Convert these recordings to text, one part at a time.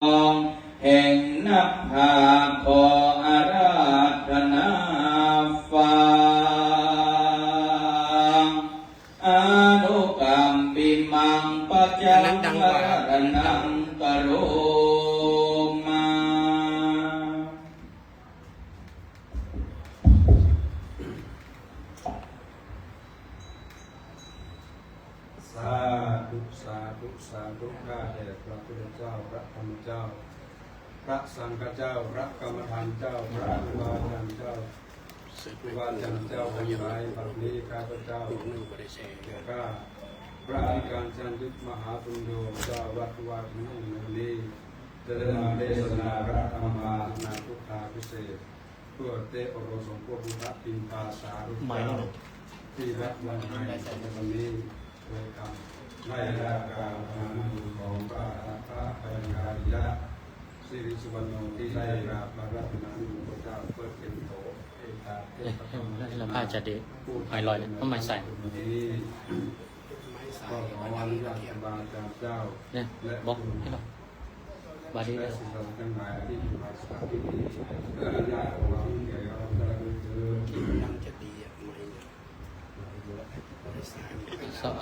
แห่งนับภาขออาราธนาฟังอนุกรรมปิมังปัจจังวรนังกโรมาสาธุสาธุสาธุข้าแต่พระพุทธเจ้าพระธรรมเจ้าพระสังฆเจ้าพระกรรมฐานเจ้าพระครูบาอาจารย์เจ้าครูบาอาจารย์เจ้าทั้งหลายบัดนี้ข้าพเจ้าแก่ข้าพระอริการจันทึกมหาปุญโญเจ้าวัดวาดนุ่งนี้จะได้มาเทศนาพระธรรมนาพุทธาพิเศษเพื่อเตะอบรมสมโภชพุทธปินปาสารุเจ้าที่วัดวันไหนในวันนี้โดยกรรมในราการทางของพระอรหันต์ปัญญาริยะสิริสุวรรณที่ได้รับพระรัตนบุญพระเจ้าเปิดเป็นโตเอกาเทพธรรม แล้วผ้าจะดีหายลอยเลยทำไมใส่ นี้ก็ขออนุญาตบาอาจารย์เจ้า เนี่ย และ บอกให้เราบาดี และ เลย สิ่งศักดิ์สิทธิ์ทั้งหลายที่อยู่ในสถานที่นี้เพื่ออนุญาตของเราแก่เราจะได้เจอ นั่งจะดีอ่ะไม่เนี่ย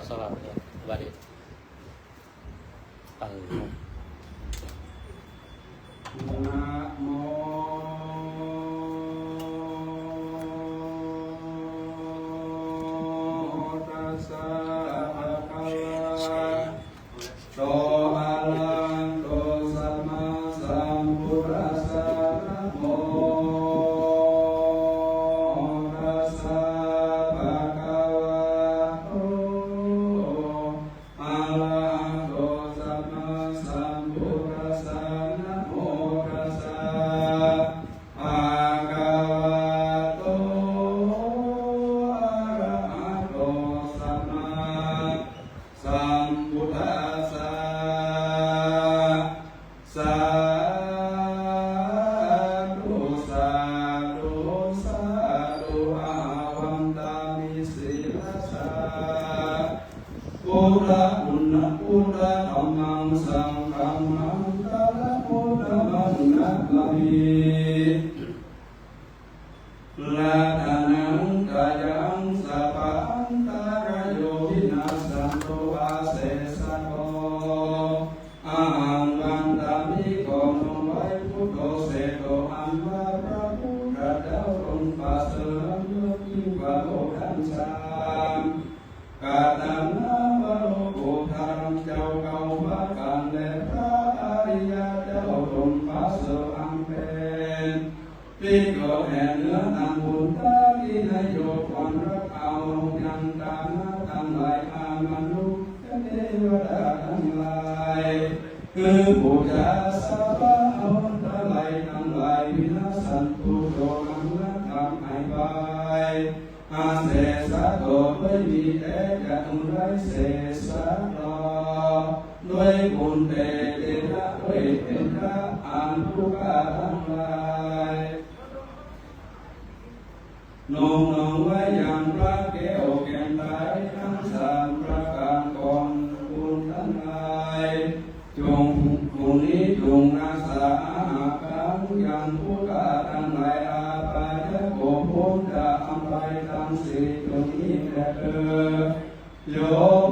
สลับเลยบาดีนะโมตัสสะภะคะวะโตอะระหะโตสัมมาสัมพุทธัสสะนะโมตัสสะภะคะวะโตอะระหะโตสัมมาสัมพุทธัสสะนะโมตัสสะภะคะวะโตอะระหะโตสัมมาสัมพุทธัสสะสาธุสาธุสาธุอาวันตามิสิลสาปุระปุณณปุระธัมมังสังฆังมังคละปุระมันนะกะมิละทานังกายังสัพพันตารโยวินาสันโตอาเสสะโกอาหังวันตามิโกโนไว้พุทโธเสโตอันว่าพระพุทธเจ้าองค์ปัสสะยกยิ่งกว่าโลกทั้งสามกาตังนาบโลกุทารังเจ้าเก่าว่าการและพระอริยเจ้าองค์ปัสสะอันเป็นปิโกแห่งเนื้อตังบุญตาลินโยความรักเอายังตานาทั้งหลายอามนุษย์เทวดาทั้งหลายคือบูชาสัพพะเอาทั้งหลายทั้งหลายวินาสันตุโตมังละธรรมหายไปอาเสสะโตไม่มีแต่จะอุไรเสสะรอด้วยบุญเตเตนะด้วยเป็นพระอันทุกข์ทั้งหลายน้อมไว้อย่างพระแก้วแก่นไตรทั้งสามประการก่อนบุญทั้งหลายจงผู้นี้จงรักษาอาคารอย่างผู้กาทั้งหลายอาภายะโกพ้นจากอันไรทั้งสี่จงนี้แด่เธอโย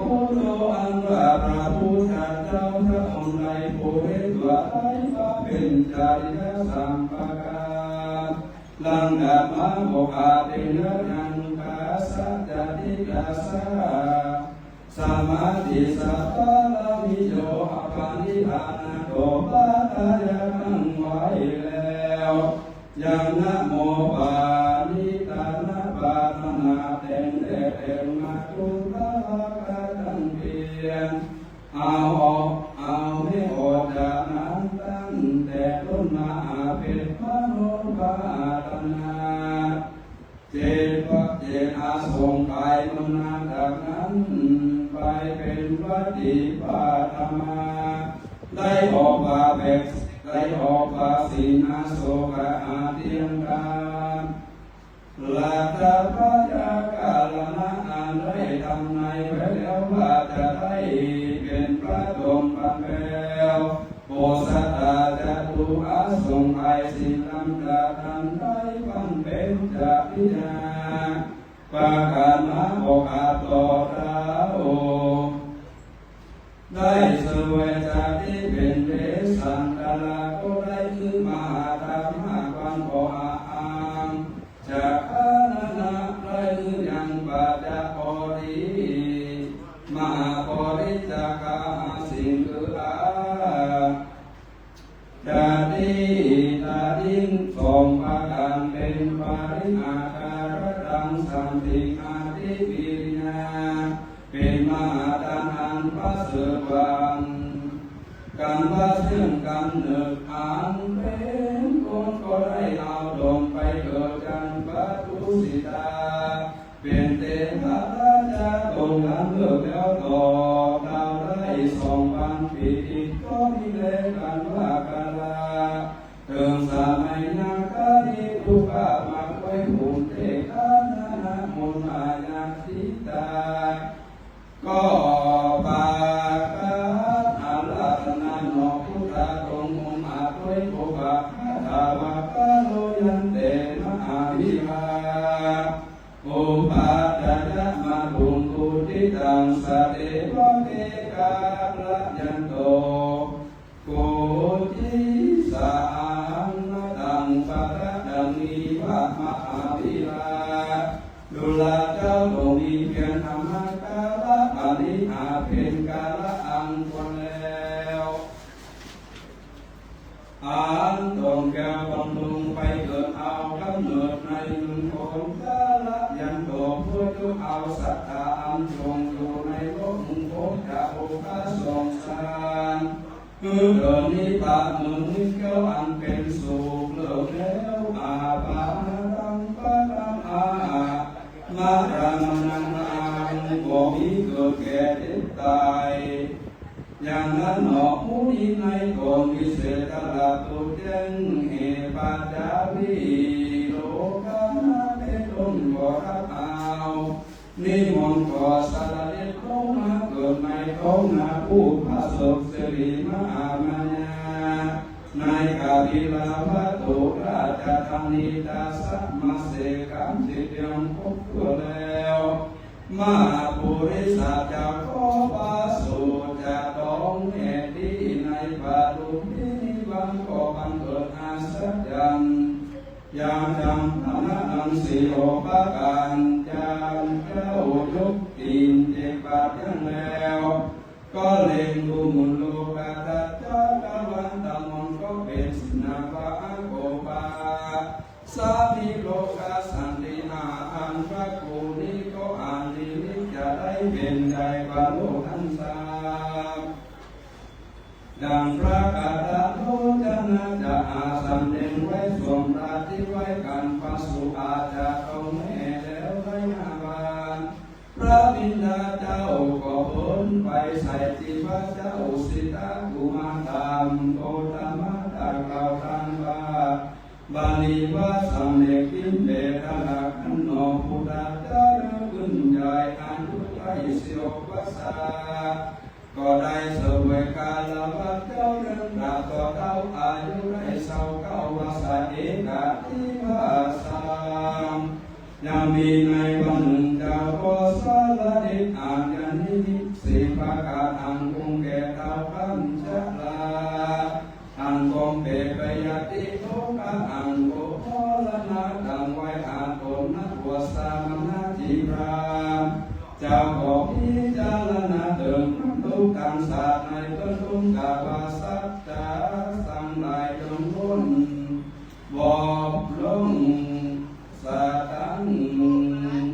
พุทโธอันว่าพระพุทธเจ้าพระองค์ใดผู้เห็นว่าไอ้พระเป็นจาริยสัมปการลังดับมาโมกาเตนะนังกาสัจติกาสาสมาธิสัพพะลามิโยอปานิพานะโตปะทายะขังไว้แล้วยังนะโมปานิตานะปาทนาแต่งแต่เต็มมาจุลาคาตังเพียงเอาออกเอาไม่ออกจากนั้นตั้งแต่ต้นมาเป็นมโนภาตนาเจตเจตอาสงไขมันนาจากนั้นไปเป็นวัตถิปาธรรมาได้ออกมาแบบได้ออกมาสีนาโสกะอาเทียงการลาตาพยากาลนะอันได้ทำในไว้แล้วว่าจะได้เป็นพระดงปันแปวโพสัตตา อาสงไขสิ่งลำดับนั้นได้ฟังเป็นจากพิญาปาการมาบอกอาต่อเราได้สวยจากที่เป็นเดสันดาลาก็ได้คือมหาธรรมะวันโออาอังจากอาณาได้คือยังปัจจโพธิมหาโพธิจากาสิ่งคืออาจาติตาดิ้งสมภาการเป็นปาริอาการดังสัมติอาทิปิญญาเป็นมหาทานอันพระเสวังการว่าเสื่อมกันเนิดอันเป็นคนก็ได้เอาลงไปเกิดจันปัตุสิตาเป็นเทพราชาตรงนั้นเลิกแล้วต่อดาวได้2,000 ปีก็มีเลกันว่ากาลาเติมสมัยนาคานิทุกะมาไว้หุ่นเทคานานามุนมาญาติตาก็ปากาอาลาธนาโนพุทธาตรงมุมาด้วยโภคาทาวกาโลยันเตมหาวิหาโอปาจยะมาบุญกุติตังสะเดวะเกกาละยันโตโกจิสานัตังปะระดังนิวะมหาวิหาดุลาเจ้าตรงนี้เพียงธรรมกาละปานิหาเป็นกาละอังควรแล้วอันตรงแก้วบำรุงไปเกิดเอากำเนิดในลุงของกาละยันโตผู้ทุเอาสัตตาอันทรงอยู่ในโลกมุงโคจะโอกาสงสารคือเดินนิพานุนิเกี่ยวอันเป็นสุขเลิกแล้วอาปารังปะรังอามารังนังอังบ่มีเกิดแก่เจ็บตายอย่างนั้นหนอผู้นี้ในตนวิเศษตลาตุเจงเหปัจจาวิโลกาเตตุนบ่รับเอานิมนต์ขอสารเดชเข้ามาเกิดในท้องนาผู้พระศพสิริมหามายานายกาลิลาวัตุราชธานีตาสัมมาเสกัมสิเดียงพบตัวแล้วมาปุริสัจจะขอบาสุจะต้องเมตติในบาลุมินิบังก็บังเกิดอาสัจจังยามจำพระนังสิโอปะการจามเจ้ายกตีนเจ็บบาดยังแล้วก็เล็งดูมุนโลกาตัจจตะวันตะมนก็เป็นสินาภาโกปาสามีโลกาสันตินาอันพระกูนี้ก็อ่านดีนิจะได้เป็นใจบาโลทันสาดังพระกาตะโลจนะจะอาสันเด่นไว้สวมราที่ไว้กันพระสุอาจะเอาแม่แล้วไว้อาบานพระบิดาเจ้าก็พ้นไปใส่ที่พระเจ้าสิทากุมารตามโอตมะตะเก่าทันบาบาลีว่าสัมเด็จกินเดชะลักขันโนพุทธะเจ้าขึ้นใหญ่อันทุกไตเสียวภาษาก็ได้เสวยกาลวัฏเจ้าเรื่องราวต่อเต้าอายุได้เศร้าเก้าวาสาเอกาทิวาสามยังมีในวันหนึ่งเจ้าก็สารเดชอ่านยันนิสิประกาศอังคงแก่เท้าคันชะลาอังคงเปไปยติโลกะอังโกโพลนาดังไว้อาตนนักวสามนาจิราเจ้าบอกพิจารณาเดิมทุกการศาสตร์ในต้นทุนกาบาสัจจาสังหลายจงพ้นบอกลงสัตตัง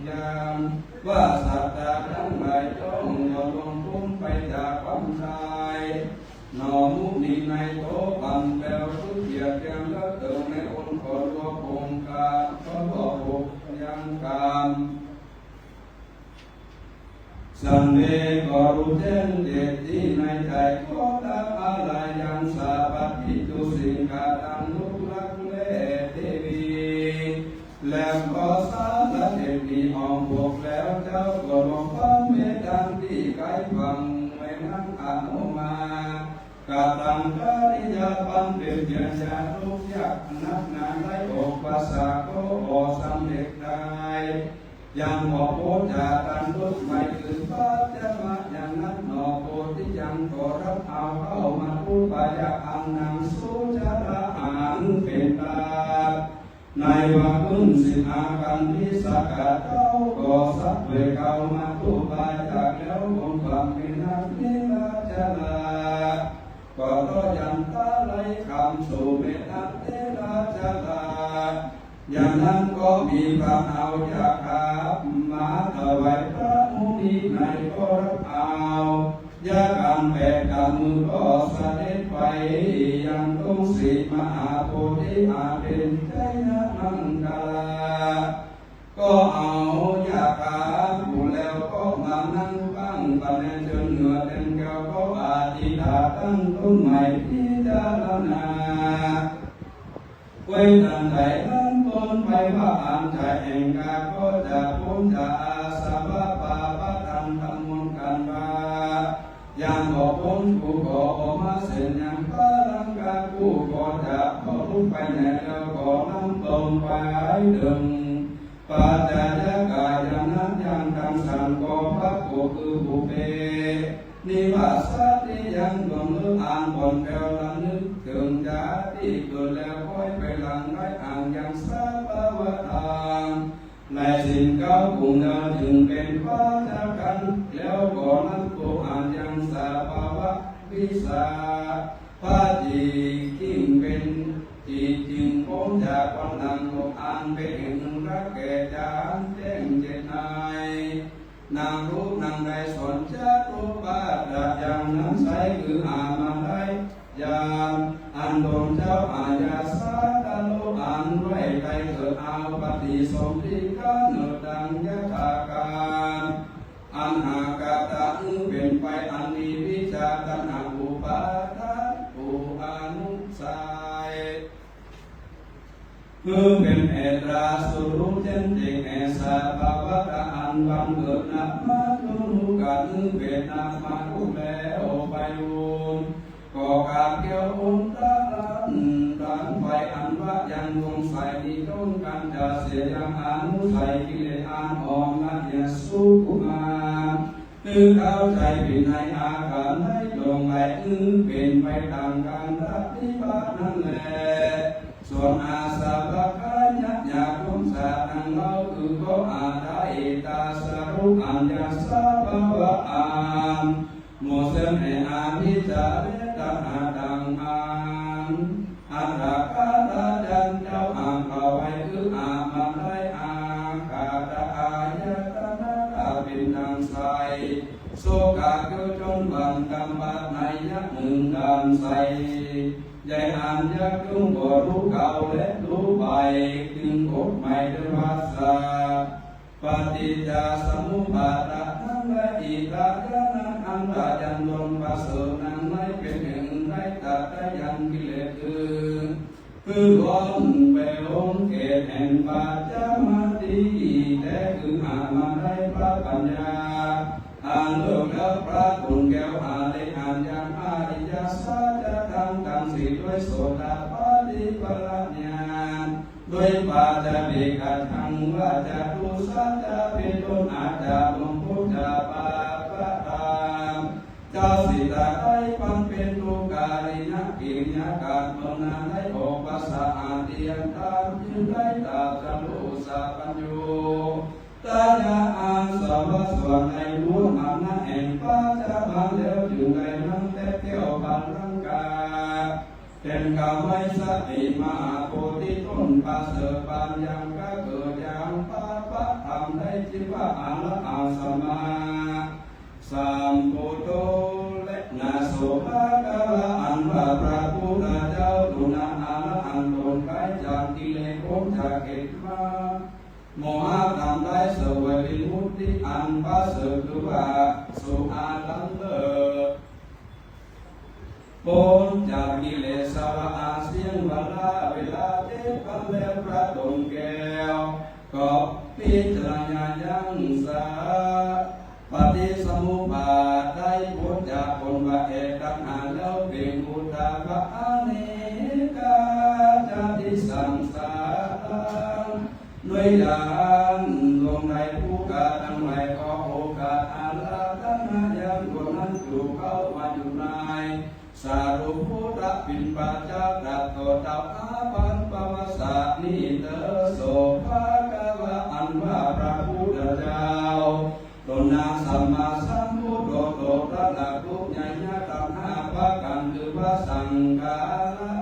จามว่าสัตตาทั้งหลายต้องยอมลงพ้นไปจากความตายหนอมุนีในโตปันแปลวทุกเกียรติยังละเติมในองค์ขอรัวโครงการขอรัวโครงยังการสังเวชก็รู้แจ้งเด็ดที่ในใจก็ละอะไรยังสาบัติตุสิงคาตังลุกลักเลเทวีแล้วก็สาธเด็ดมีห้องบกแล้วเจ้าก็ลงความเมตตาที่ไกลฟังไม่นั่งอนุมากาตังกาลิยาป ปันเป็นเจียชาลูกยากนักงานได้ออกภาษาก็ออกสำเร็จได้ยังหอโพจากกันลุกไม่คือฟ้าจะมาอย่างนั้นหนอโพที่ยังขอรับเอาเข้ามาผู้ปายาอันนำสู้ชาละอ่านเป็นตาในวันขึ้น15 กันที่สกัดเข้าก็สักเวเก่ามาผู้ปายาแล้วคงความเป็นนักนิราชลาก็ต้องยันตาไหลคำสู่เมตตาเทราชลาอย่างนั้นก็มีพระเอาจากขามาถวายพระมุนีในก็รับเอายาการแปดการมือก็เสด็จไปยังต้องสีมหาโพธิอาเป็นใจนังกาลาก็เอายาขาผูแล้วก็มานั่งฟังปัญญาจนเหนือเต็มแก้วก็อธิษฐานตั้งต้นใหม่พิจารณาเว้นอันใดนั้นตนไปว่าอันใจแห่งกาก็จะพ้นจากอาสวะปาปะทันธรรมมุนกันว่ายังออกพ้นผู้ก่อออกมาเส้นยังพระลังกาผู้ก่อจะพอลุกไปไหนแล้วก็นำตนไปดึงปัจจายกายอย่างนั้นยังทำสังก็พระโกคือบุเปนิวาสติยังดวงเลืออ่านบนแก้วละนึกถึงญาติเกิดแล้วค่อยไปหลังได้อ่างยังสาบาวทางในสิ่งเก่าคงเดินถึงเป็นพระจากกันแล้วก่อนนั้นตัวอ่านยังสาภาวะวิสาพระจีกิ่งเป็นจีจึงพ้นจากความหนังอ่านเป็นรักแก่จานแจ้งเจตนายนางรู้นางใดสอนจะรู้ป้าดับอย่างนั้นใสคืออามาได้ยามอันโดนเจ้าอาญาสาตาโลอันไว้ใจเกิดเอาปฏิสมทิกันเนดังยะถาการอันหากาตะเป็นไปอันมีวิชาตัณหาอุปาทานอุอนุสัยคือเป็นเอตราสุรุเจนเจงเอสาภาวะอันบังเกิดนับมาตุนุกันเป็นนับมาทุแล้วไปวุนก็การเกี่ยวอุตตะรันไปอันว่ายังคงใส่ที่ต้องการจะเสียยังอนุสัยกิเลสอันอ่อนละเอียดสุขุมาคือเข้าใจเป็นในอาการให้ลงไหลเป็นไปตามการปฏิบัตินั่นแหละส่วนอาสาบะกายะยาคุมสานังเราคือก็อาได้ตาสรุปอัญญาสาภาวะอานโมเสนในอานิจาเรตังอาดังอานอัตตาคาตาจันเจ้าอ่างเอาไว้คืออามาได้อาคาตาอายตนะตาเป็นนางใสโสกาเกิดจนวันกำบัดในยักษ์หนึ่งกันใสใจอ่านยักษ์จุงบ่รู้เก่าและรู้ไปจึงอดไม่ได้ภาษาปฏิจจสมุปบาททั้งและอิตายานังอันว่ายันลงปัสสนังไม่เป็นหนึ่งได้ตัดได้ยันกิเลสคือล้นไปล้นเกศแห่งปัจจมาติแต่คือหามาได้พระปัญญาอ่านเลิกแล้วพระตุนแก้วหาได้อ่านยังอาริยสัจจะทำกันสิด้วยโสดาปฏิปัญญาด้วยปัจจเบกขังว่าจะทุสัจจะเป็นต้นอาจจะลงพุทธปาปะตามเจ้าสิตาได้ฟังเป็นตุกาลินะกิริยาการเมืองนั้นได้ออกภาษาอาเดียนตามจึงได้ตาจำรู้สัพพัญญูตาญาอันสวะส่วนในรู้อำนาจแห่งพระเจ้าบังแล้วจึงได้นั่งแต่เที่ยวบังรังกาเป็นกรรมไว้สติมาโพธิต้นปัสสะปัญญังก็เกิดอย่างปาปะทำได้จิตว่าอันละอาสมาสัมพุทโธและนาโสภากาลอันว่าพระพุทธเจ้าตุนาอาละอันตนไกจากกิเลสพ้นจากเกตมาโมหะทำได้เสวยวิมุตติอันปัสสะคือว่าสุอาลังเลิศพ้นจากกิเลสวะอาเสียงเวลาเทพแล้วพระดงแก้วก็พิจารณายังสาปฏิสมุปบาทได้พ้นจากคนว่าเอตัณหาแล้วเป็นอุทธาภะเน ด้วยยานดวงในผู้กาทั้งหลายขอโอกาสอาลาธนายังดวงนั้นอยู่เข้ามาอยู่ในสารุพุทธปิณปัจจาตโตตาอาปันปวสานิเตโสภะคะวะอันว่าพระพุทธเจ้าตนนาสัมมาสัมพุทโธโตพระหลักทุกอย่างยะธรรมห้าประการคือพระสังฆา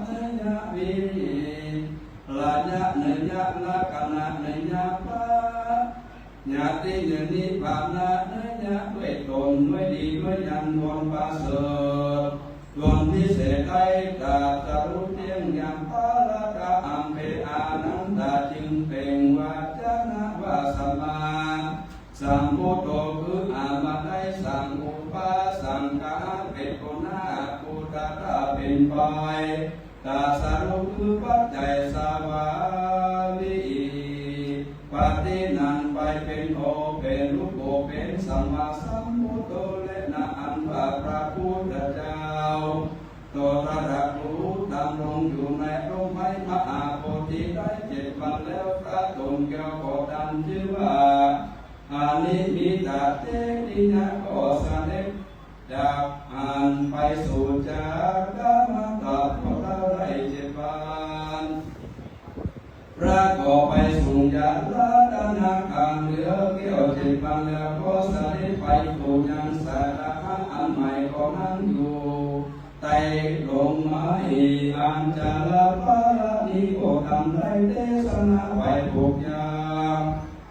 เนยะวิลายะเนยะละกนะเนยะพระญาติเนนิพพานะเนยะด้วยตนด้วยดีด้วยยันดวงประเสริฐดวงพิเศษได้ตรัสรู้เที่ยงอย่างพระละกะอัมเพอานันตาจึงเป็นวาจนะวาสมาสัมพุทโธคืออามาได้สังอุปาสังฆาเป็นคนหน้าปุตตะเป็นไปตาสารุคือปัจจัยสาวาลีปฏินันไปเป็นโอเป็นรูปโอเป็นสัมมาสัมพุทโธและนะอันว่าพระพุทธเจ้าตัวระดับรู้ดำรงอยู่ในร่มไม้มหาโพธิได้7 วันแล้วพระตนแก้วก็ดันชื่อว่าอานิมิตาเตตินะก็สเสด็จจากอ่านไปสู่จากกามาตัดพวกเราได้7 วันพระก็ไปสู่ยาลาดานาคางเหลือเกี่ยว7 วันแล้วก็เสด็จไปสู่ยังสาระอันใหม่ของนั้นอยู่ไต่ลงไม้อันจาลาภานิโอทำได้เทศนาไว้ทุกอย่าง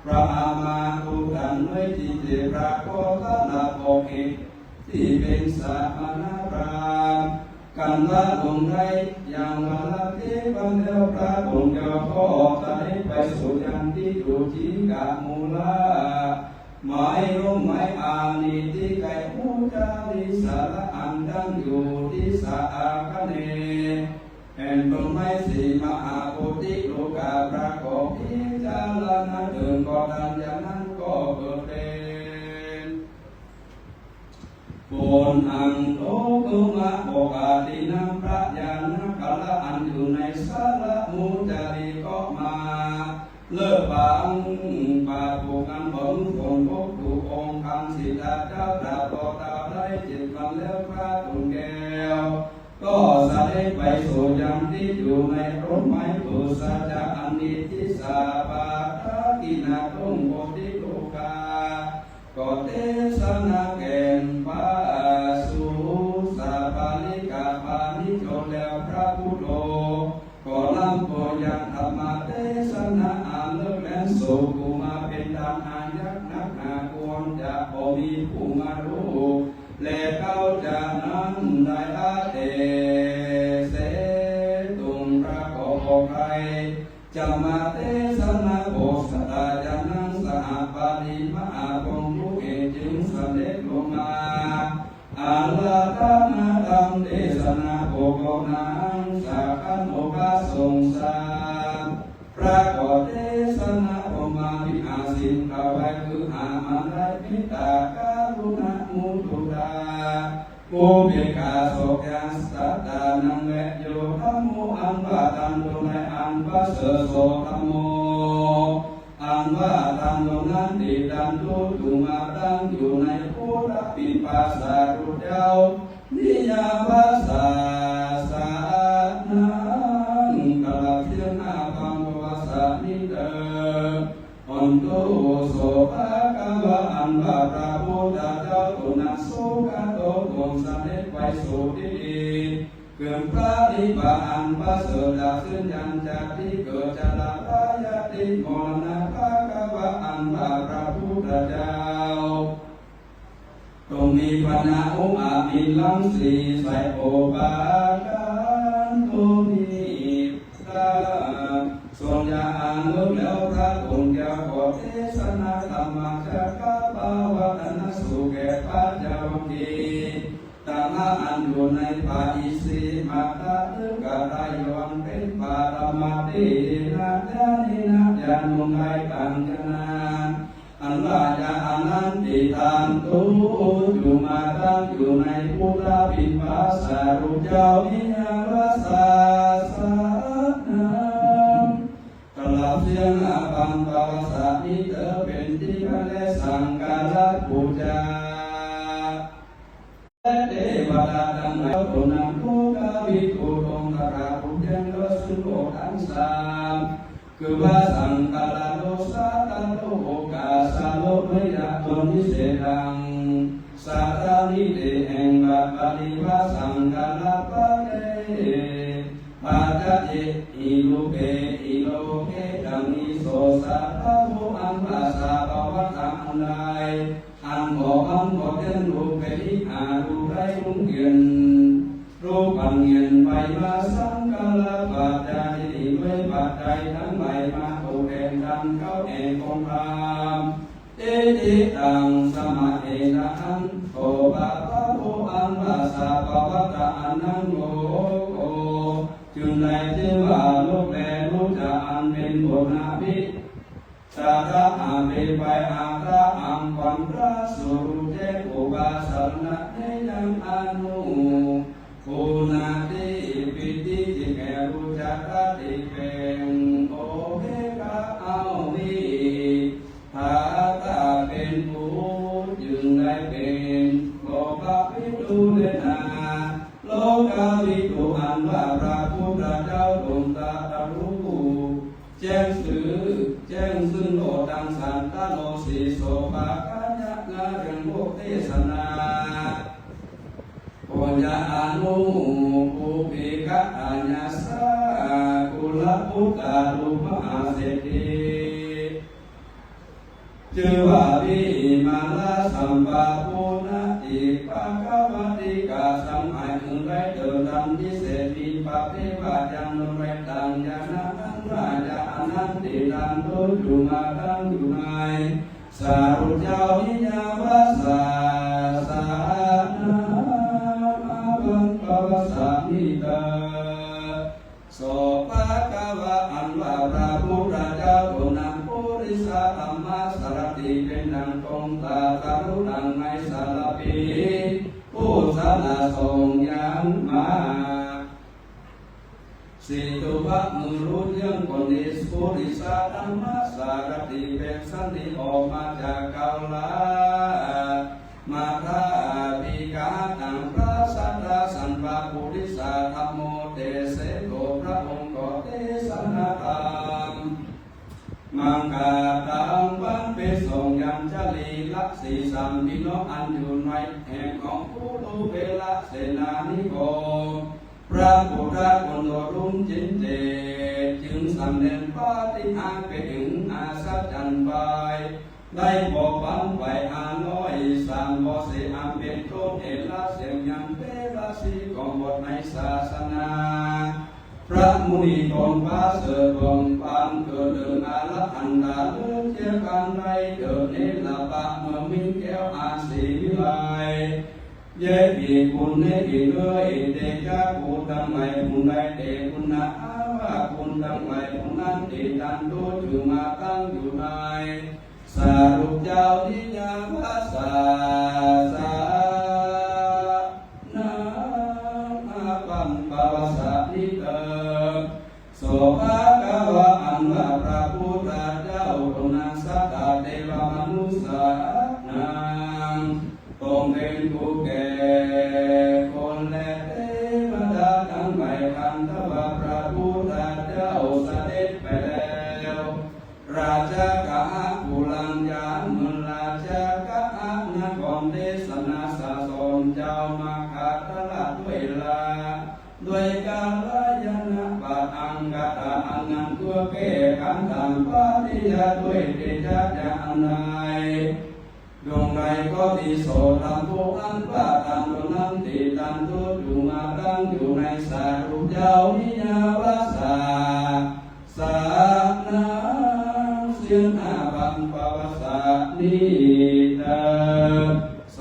พระอามาตุกันด้วยที่เจพระโคตนาโภกิที่เป็นสามณพราหมณ์กันละลงได้อย่างวันละที่บันเดียวพระองค์เจ้าก็เสด็จไปสู่ยังที่จุจิกามูลาหมายรู้หมายอานิที่ไก่มูจาริสารอันดังอยู่ที่สาคะเนแห่งต้นไม้สีมหาโพธิโลกาพระโกพิจารณาถึงก่อนอย่างนั้นก็เกิดเป็นโกนอังโลกุมะโอกาตินังพระญาณกะละอันอยู่ในสารมุจาริก็มาเลิกปังปาถูกกันผลผลพบถูกองค์คำสิทธาเจ้าตราบต่อตาได้7 วันแล้วพระตุนแก้วก็เสด็จไปสู่ยังที่อยู่ในร่มไม้ปุษาจาอันนิทิสาปาทากินาทุ่งโพธิโลกาก็เทศนาแก่นปาสุสาปาลิกาปานิโจแล้วพระพุทโธก็ลำโพยังธรรมเทศนาอ่านเลิกและสุกุมาเป็นทางอายักนักนาควรจะพอมีผู้มารู้และเขาจะนั้นได้ละเตเสตุงพระขอใครจะมาเทศนาโอสถาจานังสหปาริมหาพงผู้เอจึงเสด็จลงมาอาลาธนาธรรมเทศนาโอกนังสาขันโอกาสงสารพระขอเทศนาโอมาพิอาสินพระไว้คือหามันได้พิตาการุณามุตุตาภูเบกาโสกยาสัตตานังเวโยธรรมโมอันว่าตันโดในอันว่าเสโสธรรมโมอันว่าตันโดนั้นติดันตุตุมาตั้งอยู่ในพุทธปิณปัสสารุเจ้านิยาภาษาสานังกะลาเพียงอาภังวาสานิเตอันโตโสภะคะวะอันว่าพระพุทธเจ้าตุนัสสุขโตตนเสด็จไปสู่ที่ดีเกิดพระนิพพานพระเสด็จขึ้นยันจากที่เกิดจราพายาติมรณะภะคะวะอันว่าพระพุทธเจ้าตรงมีปัญญาองค์อาภิลังสีใส่โอปากันตุนิตาทรงยาอานุแล้วพระองค์แก้วขอเทศนาธรรมจักรปาวตนะสุแก่พระเจ้ากีตามอันอยู่ในป่าอิสิมาตาตึกะไรวันเป็นป่าธรรมตินาญาณินาญาณุไงกัญจนาอันว่าจะอนันติทานตุอยู่มาตั้งอยู่ในพุทธปิณปัสสารุเจ้าวิญญาณสาสนา เสียงอาบังป ราบุญยังเลิศสุโลทั้งสามคือว่าสังกาลโลสาตโลโอกาสาโลไม่ยาตนนิเสดังสาตานิเตแห่งบาปาลิวาสังกาลปะเตปาจเจอิโลเกอิโลเกดังนิโสสาตโมอันวาสาปวัตตังอันใดอันบ่เดินรูปเกทิอารูไรรุ่งเรืองรูปังเงินไปมาสังกาลปัจจัยด้วยปัจจัยทั้งหลายมาโตแห่งดังเข้าแห่งองค์พรามเอติตังสมาเอตังโตปะปะโตอันวาสาปวัตตะอนังโลโกจึงได้ชื่อว่าโลกแลรู้จักอันเป็นบุญนาภิสาธาอาเปไปอาตาอังปันราสุรุเจอุบาสนะเนยังอนุภูนาติปิติจิแกรู้จักติเป็นโอเฮกะเอาวิหาตาเป็นผู้จึงได้เป็นโลกวิทูเดนาโลกวิทูอันว่าพระพุทธเจ้าทรงตรัสรู้แจ้งซึ่งโลตังสันตโลสีโสภาคัญญะงาเรื่องโลกเทศนาปุญญาอนุภูปิกะอัญญาสากุลปุตตาลุมหาเศรษฐีชื่อว่าวิมาลาสัมปะปุณติปะกวติกาสัมหายถึงไรเดินทำที่เศรษฐีปะเทวาจังนไรตังยานาอันราชาอนันติตันโตจุมาตังอยู่ในสารุเจ้านิยาวาสาสานาบังปวสานิตาโสภะกวะอันว่าพระพุทธเจ้าโอนังปุริสาธรรมะสารติเป็นดังตรงตาตารุดังในสารพีผู้สานาทรงยังมาสิตุภะมุรุยังคนนิสปุริสาธรรมะสารติเป็นสันติออกมาจากเกาลามาทาปิกาตังพระสัตตาสันปะปุริสาธรรมโมเตเสโกพระองค์ก็เทศนาธรรมมังกาตังวันเปส่งยัญชลีลักษีสัมพิโนอันอยู่ในแห่งของผู้รู้เวลาเสนานิโกพระพุทธคนโดรุ่งจินเจจึงสำเร็จปาฏิหาริย์ไปถึงอาสัจจันไปได้บอกบังไว้อาน้อยสามบ่เสียอันเป็นโทษเอละเสียงยังเปราสีของบทในศาสนาพระมุนีตนพระเสด็จลงปันเกิดเดินอาละอันดาเลื่อนเชื่อกันไรเดินเนลปะเมื่อมิงแก้วอาศีวิไลเย่ปีคุณเนปีเลยเดชะปูตังไหลคุณได้เดคุณนาอาว่าคุณตังไหลคุณนั้นติตันโตจุมาตั้งอยู่ในสารุเจ้านิยามภาษาสานาอาปัมปวสานิเตโสภะกวะอันว่าพระพุทธเจ้าตรงนั้นสัตตเทวมนุษย์นางตรงเป็นผู้แก่คนและเทวดาทั้งหลายคันทว่าพระพุทธเจ้าเสด็จไปแล้วราชกะภูลังยานเมืองราชกะนครเทศนาสาสนเจ้ามาขาดตลาดด้วยลาด้วยกาลยนะปะอังกะตาอันนั้นตัวเกขันตังปาติยาด้วยเดชะจานนายดวงใดก็ติโสตัมโพอันปะตันโดนันติตันตุจุมาตั้งอยู่ในสารุเจ้านิยาวาสาสานาเสียงอาบังปวสานิเตโส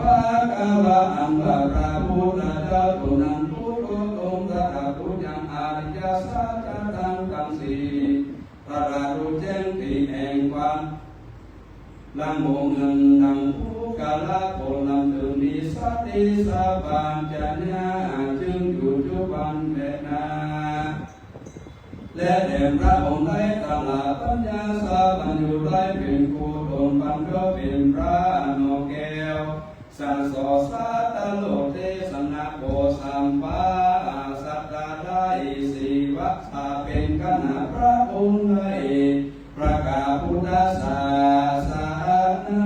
ภะกวะอันว่าพระพุทธเจ้าผู้นั้นผู้โกตงตถาคตยังอริยสัจตังทั้งสี่พระราชแจ้งที่แห่งความลำโมงเงินดังผู้กาลโกลำถึงมีสติสัพพัญญะจึงอยู่ทุกวันเวนาและแด่พระองค์ได้ตลาดปัญญาสาบัญญูได้เป็นผู้ตนปัญญาเป็นพระนกแก้วสันโสสาตโลเทสนาโกสัมปาสัตตา สีวะสาเป็นคณะพระองค์ให้ประกาศพุทธศาสนา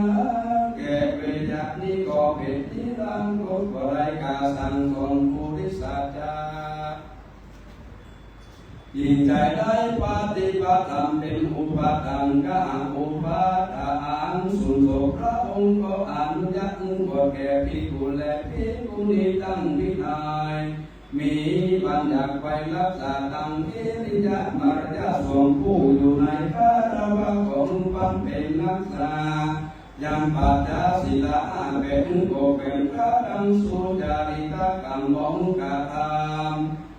แก่เปรยะนี้ก็เป็นที่ตั้งกฎรายกาสังสอนภูริสัจจายิ่งใจได้ปฏิบัติธรรมเป็นอุปถังกะอุปถังสุนทรพระองค์ก็อนุญาตก็แก่ภิกขุและภิกขุณีตั้งวินัยมีบัญญัติไว้รักษาตั้งอิริยาบถยาทรงผู้อยู่ในคารวะของความเป็นนักษายังปัจจศีลาเป็นก็เป็นพระดังสุจาริตกรรมของกาธรรม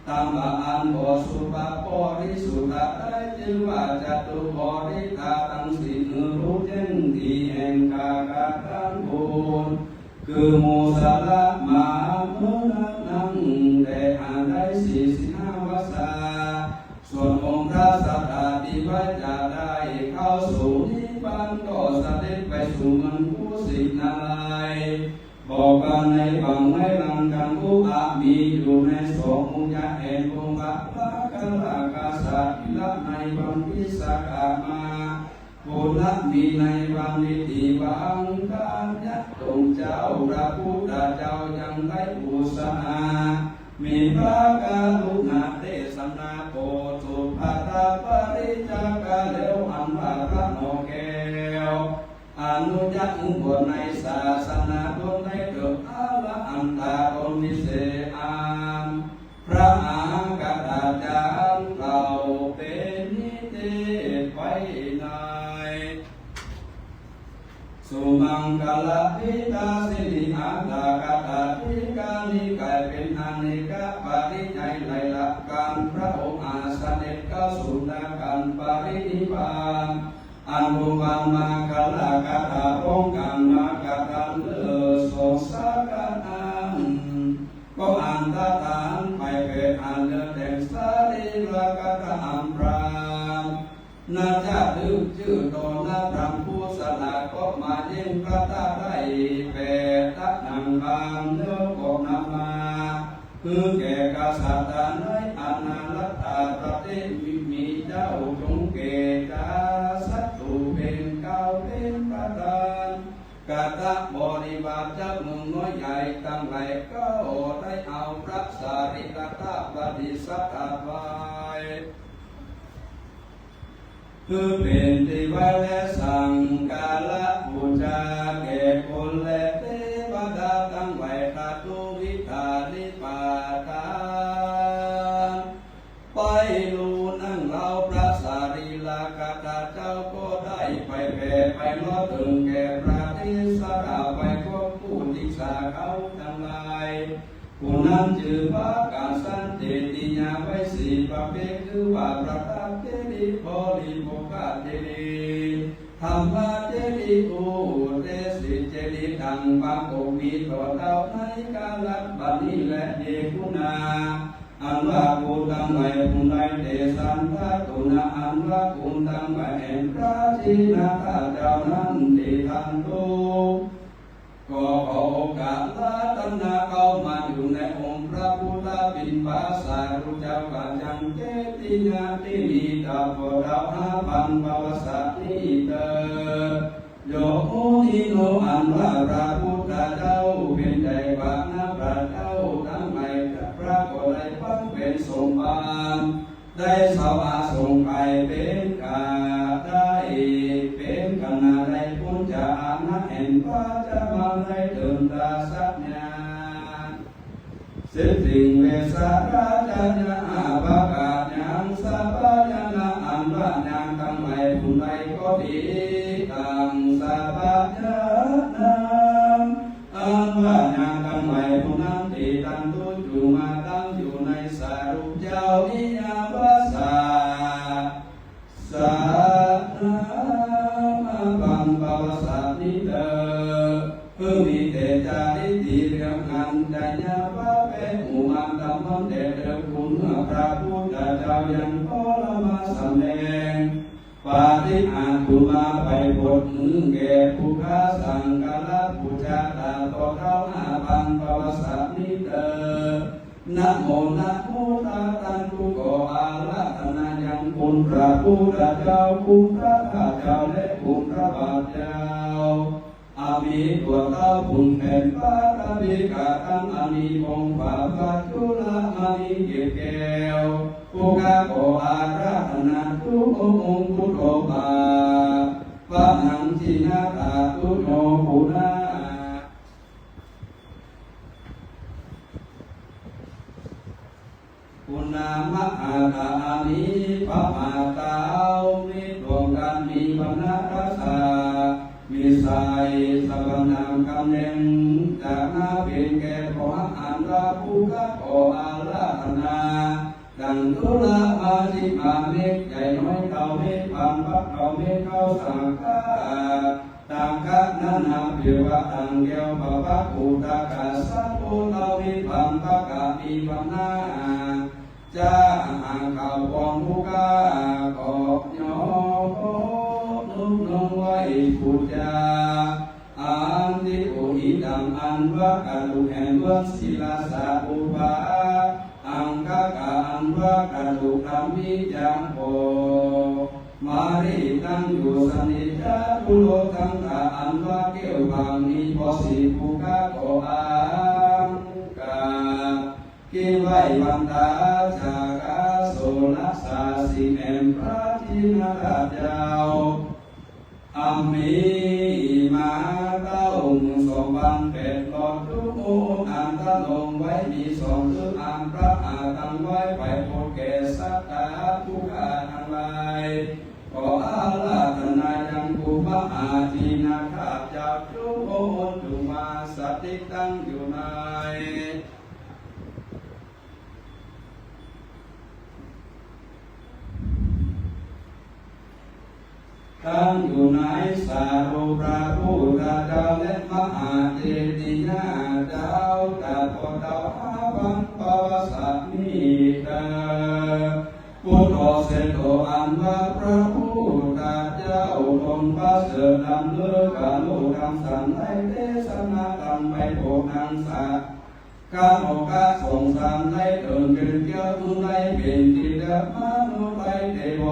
ตามอันบสุภาปริสุทธะได้จึงว่าจตุบริตาตั้งสินรู้แจ้งที่แห่งกากาทั้งบุญคือโมสละมาเมื่อนั่งแต่อ่านได้45 วาษาส่วนองค์พระสัตตาที่ไว้จะได้เข้าสู่นิพพานก็เสด็จไปสู่เมืองผู้สิทธิ์นาลัยบอกกันในบังไม่ลังกันผู้อามีอยู่ในสองมุญญาแห่งองค์พระกาลากาสัตวิละในบังพิสกามาบุญละมีในบังนิติบังการยัตรงเจ้าพระพุทธเจ้ายังได้อุสามีพระกาลุณาเทศนาโปสุภาตาปริจากาเลวอันว่าพระโนแก้วอนุญาตบวชในศาสนาบนในเกิดอาละอันตาตนนิเสอานพระอากาศจารย์เราเป็นนิเทศไว้ในสุมังกลพิตาสิริอาตากาตาภิกานิกายเป็นอเนกปริญญาในหลักการพระองค์อาเสด็จเข้าสู่นาการปรินิพพานอันบุบังมากาลากาตาองค์การมากาตันเลือสงสารนังก็อันตตานไปเกิดอันเลือแต่งสารีลากาตาอัมพรานนาจะถึงชื่อตนนาพรำผู้สลาก็มาเยี่ยมพระตาได้เปตตักนังบางเนื้อกบนามาคือแก่กษัตริย์ในอนาลัตตาประเทศมีเจ้าจงเกจาสัตตุเป็นเก้าเป็นประธานกาตะบริบาลเจ้าเมืองน้อยใหญ่ตั้งไหลก็ได้เอาพระสารีรธาตุปฏิสัทธาไว้คือเป็นที่ไว้และสั่งกาละบูชาแก่คนและเทวดาตั้งไว้ตาตุวิธานิปาทานไปลูนั่งเราพระสารีลากาตาเจ้าก็ได้ไปแผ่ไปล้อถึงแก่พระทิสราไปก็ผู้ที่สาเขาทั้งหลายผู้นั้นชื่อพระกาสันเจติญาไว้4 ประเภทคือว่าประทับเจดีย์บริโภคเจดีย์ธรรมเจดีย์อุเทศิเจดีย์ดังบางองค์มีต่อเต่าในกาลบัดนี้และเดกุณาอันว่าผู้ตั้งไว้ผู้ใดเดสันทตุนาอันว่าผู้ตั้งไว้แห่งพระชินาข้าเจ้านั้นที่ทันตุก็ขอโอกาสละตัณหาเข้ามาอยู่ในองค์พระพุทธบิณฑบาตสารุเจ้าปัจจังเจติญาตินีตาโพดาว5,000 ภวสัตนิเตโยนิโนอันว่าพระพุทธเจ้าเป็นใหญ่กว่านับพระเจ้าทั้งหลายพระก็ได้พักเป็นสมบัติได้สวาสงไปเป็นกาได้เป็นขณะได้พุทธานะเห็นพระจะมาได้เดินตาสัญญาสิทธิเวสาราชญาภากายังสัพพญาณอันว่ายังทั้งหลายผู้ใดก็ดีตังสัพพญาณอันว่ายังทั้งหลายผู้นั้นที่ตั้งตุอยู่มาตั้งอยู่ในสารุเจ้านิยาวาสาสานาบังภวสัตนิเตเพื่อมีแต่จาริตีเรื่องงานใจยาว่าเป็นอุมาธรรมเดชคุณพระพุทธเจ้ายังพอละมาสำแดงปาฏิอาตุมาไปบทมือแก่ผู้ค้าสังฆราชผู้ชาตาต่อเข้า5,000 ภวสัตนิเตนะโมนะโมตาตันตุ คุณพระพุทธเจ้าคุณพระข้าเจ้าและคุณพระบาทเจ้าอามีตัวเต้าคุณแผ่นฟ้าระบิกาทั้งอามีมงฝ่าฟัดจุลอามีเก็บแก้วผู้ข้าขออาราธนาทุกองค์พุทโธภาพระหังชินาตาตุโนปุนาปุณามะอาตานิพระมาตามิรวมกันมีบรรณรัสามีสายสวรรค์คำเน่งจากนาเป็นแก่ขออ่านราผู้กัขออาราธนาดังตุลาอาทิมาเล็กใหญ่น้อยเท่าเม็ดพันพักเท่าเม็ดเข้าสังฆาต่างกันนั้นนาเพียวต่างเกี่ยวพระพักอุตกาสัพพุเท่าเม็ดพันพักกะมีปัญหาจ้าหาข่าวปองผู้กาขอบยอนุ่มนงไว้พุทธาอันที่โอหิดังอันว่ากาลุแห่งเบื้องศิลาสาอุปาอังคกาอันว่ากาลุธรรมิจังโพมาริตั้งอยู่สนิจาปุโรทังกาอันว่าเกี่ยวบางมีพอสีผู้กาขออังกากิไว้บันดาจากาโสนัสสาสิแห่งพระทินาราชเจ้าอามีมาเต้าสองบังเป็นหลอดทุกอ่านตะลงไว้มีสองคืออ่านพระอาตังไว้ไปโปรแก่สัตตาทุกอาทั้งหลายขออาราธนายังกุมอาทีนาข้าเจ้าทุกองค์จุมาสติตั้งอยู่ในตั้งอยู่ในสารุพระพุทธเจ้าและมหาเจดีย์นาเจ้าตัดต่อเจ้าอาบังปวสัตมิตาพุทโธเสโตอันว่าพระพุทธเจ้าทรงพระเสด็จนำเลือกาโลกำสันในเทศนาธรรมไปโปรดนังสัตข้าพเจ้าทรงสามในเดินเกินเกี่ยวทุนในเป็นที่เดิมมาโนไปเทโว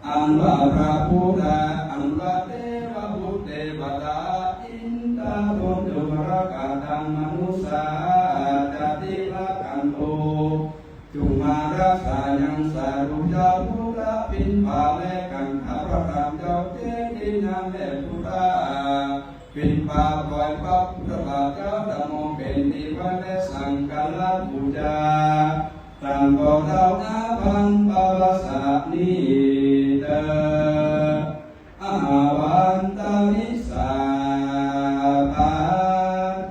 อันว่าพระพุทธอันว่าเทวบุตรเทวดาอินทาตนจุมรกาตังมนุสาจติละกันโตจุมารักษายังสารุเจ้าพุทธปินป่าและกันข้าพระธรรมเจ้าเจดีย์นามและพุทธปินป่าปล่อยพระพุทธบาทเจ้าดำมงเป็นนิพพานและสังฆราชบูชาต่างก็เท่านาพันปวสานีเตอาวันตาวิสาปา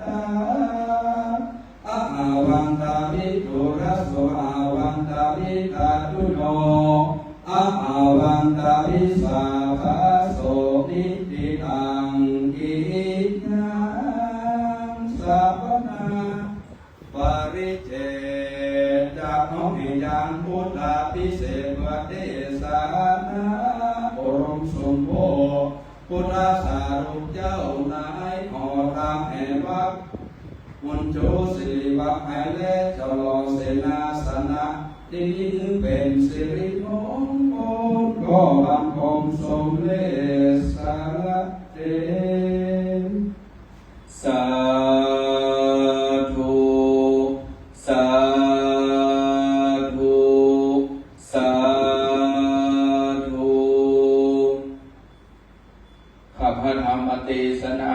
ตาอาวันตาวิตุรัสโสอาวันตาวิตาตุโนอาวันตาวิสาภาโสนิติตังกินังสัพพนาปริเจจากน้องให้ยานพุทธาพิเศษวเทศนาบรมสมโภชพุทธสารุเจ้านายขอตามแห่งวัดมุนโจสิริวัฒน์ให้และเจ้าลอเสนาสนะที่นี้ถึงเป็นสิริมงคลก็บังคมสมเลสารเตสาธุสาธุสาธุข้าพระธรรมเทศนา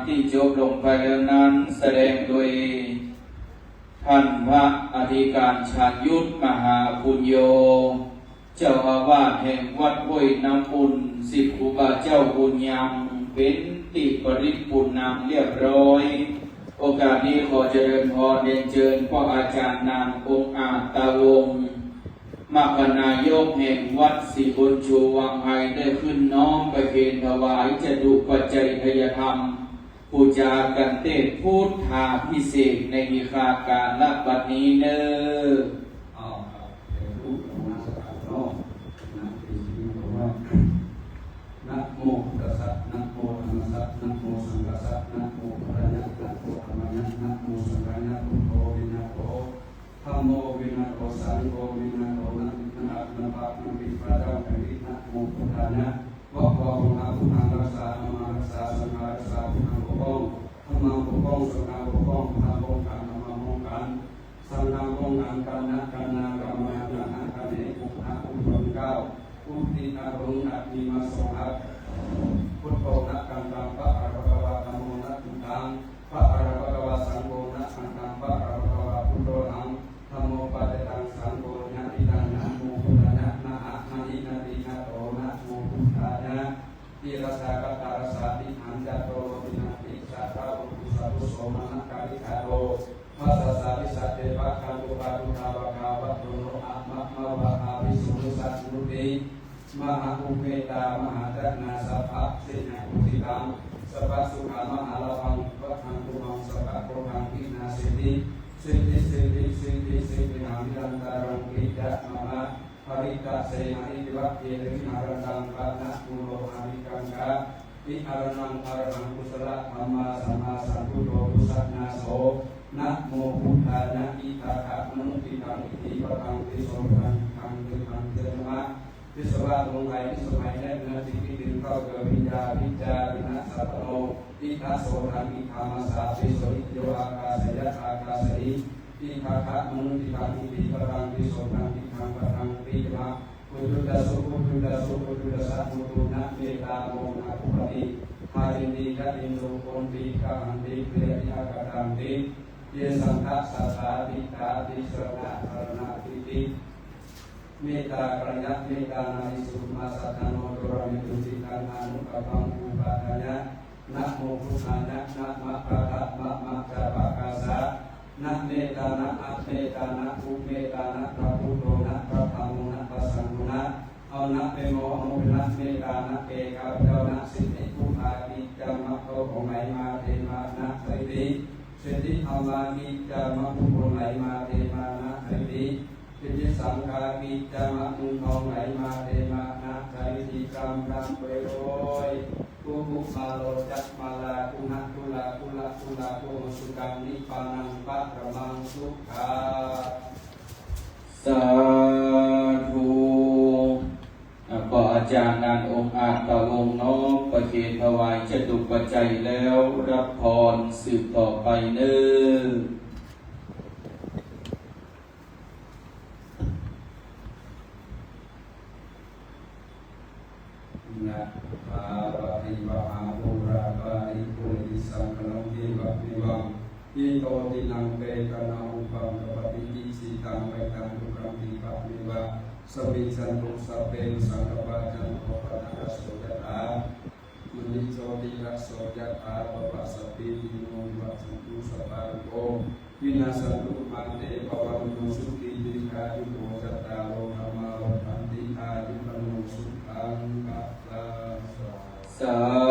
ที่จบลงไปแล้วนั้นแสดงโดยท่านพระอธิการชาญยุทธมหาปุญโญเจ้าอาวาสแห่งวัดห้วยน้ำอุ่นสิบครูบาเจ้าบุญยังเป็นติปริปุณนามเรียบร้อยโอกาสนี้ขอเจริญพรเรียนเชิญพ่ออาจารย์นามองค์อาจตาวงศ์มรนายกแห่งวัดศรีบุญชูวังไห้ได้ขึ้นน้อมประเคนถวายจตุปัจจัยทยธรรมปูจากันเทศพุทธาพิเศษในมีคาการละบัดนี้เนอนะโมตัสสะนะโมธัมมัสสะนะโมสังฆัสสะนะโมพระยะนะโมธรรมยะนะโมสังฆัสสะพุทโธวินาโตธัมโมวินาโตสังโฆวิ นะโตนะนะอัตนะปะนะปิปะดานะวินะโมพุทธานะวะวะพุทธาพุทธังรักษาธรรมารักษาสังฆารักษาพุทธังปกป้องธรรมังปกป้องสังฆังปกป้องพุทธังป้องกันธรรมังป้องกันสังฆังป้องกันกันนะกันนากรรมะนะนะกันเนปุถะอุปปเก้าอุติอารุณะนิมาสหัสพุทโธนะกันตังพระอรหันตธัมโมนะตุตังพระอรหันตสังโฆนะอันตังพระอรหันตพุทโธนังธัมโมปะเตตังสังโฆนะอิตังนะโมพุทธะนะนะอะนะอินะตินะโตนะโมพุทธะนะติรัสสะกตารัสสะติหันจะโตตินะติสัทธะอุปสัพพุโสมนะกาลิกาโตมัสสะสะวิสัตเตปะคันตุปะตุทาวะกาวัตโตโนอะมะมะวะอาวิสุนุสัตตุติมหาอุเปตามหาจักนาสัพพะสิณะอุทิตังสัพพะสุขามหาลาภังวัฏังตุมังสัพพะโภคังกินาสิติสิติสิติสิติสิตินามิรันตารังกิจักมะมะภริตะเสนาอิติวัคเยวิหารตังปะนะกุโลหาริกังกะวิหารนังอรหังกุศลธัมมาสัมมาสัมพุทโธพุทธัสนาโสนะโมพุทธานะอิทาคะมนุติตังอิติปะตังติโสตังทังติทังเตมะวิสวะลงไหลวิสมัยและเนื้อสิ่งที่ดึงเข้าเกิดวิญญาวิจาริณสัตโนอิทัสโสทังอิธามาสาปิโสอิโยอากาศยะอากาศยิอิทาคะมนุติตังอิติปะตังติโสตังติทังปะตังติมะปุถุตะสุปุถุตะสุปุถุตะสัมมุตุนะเมตตาโมนะภุปติหารินติกะอินโลโกนติกะหันติเปรียติอากาตังติเยสังฆะสัสสาติตาติสรณะสรณะติติเมตตากรยัตเมตตานาริสุมาสัตตโนตุระมิตุสิกานานุปปังอุปาทายะนะโมพุทธานะนะมะปะทะมะมะจาปะกาสะนะเมตตานะอะเมตตานะอุเมตตานะพระพุทโธนะพระธรรมโมนะพระสังฆนะเอานะเปโมอนุนะเมตตานะเอกาเจ้านะสิทธิภูอาติจามะโตของไหลมาเทมานะไสติสิทธิธรรมากิจามะภูของไหลมาเทมานะไสติสิทธิสังฆากิจามะภูทองไหลมาเทมานะไสติกรรมรำไปโอยกุกุมาโลจักมาลากุณะกุลากุลากุลาโกสุกังนิพพานังปัตตมังสุขาสาธุก็อาจารย์งานองค์อาจต่อวงน้อมประเคนถวายจตุปัจจัยแล้วรับพรสืบต่อไปเน้อนะภาปะริวะหาภูราปะริปุริสังขลังเทวะวิวังอิโตตินังเปกะนาอุปังกปปิติสิตังเวทันตุกัมปิปะวิวะสมิสันตุสัพเพสังฆปะจันโทปะนะโสยะถามุนิโสติรัสโสยะถาปะปะสัพพิติโนวัสสันตุสัพพะโกวินาศตุมันเตปวันตุสุขีติกายุโกจัตตารโอธรรมาวัฏันติอายุปโนสุขังกัปปะสา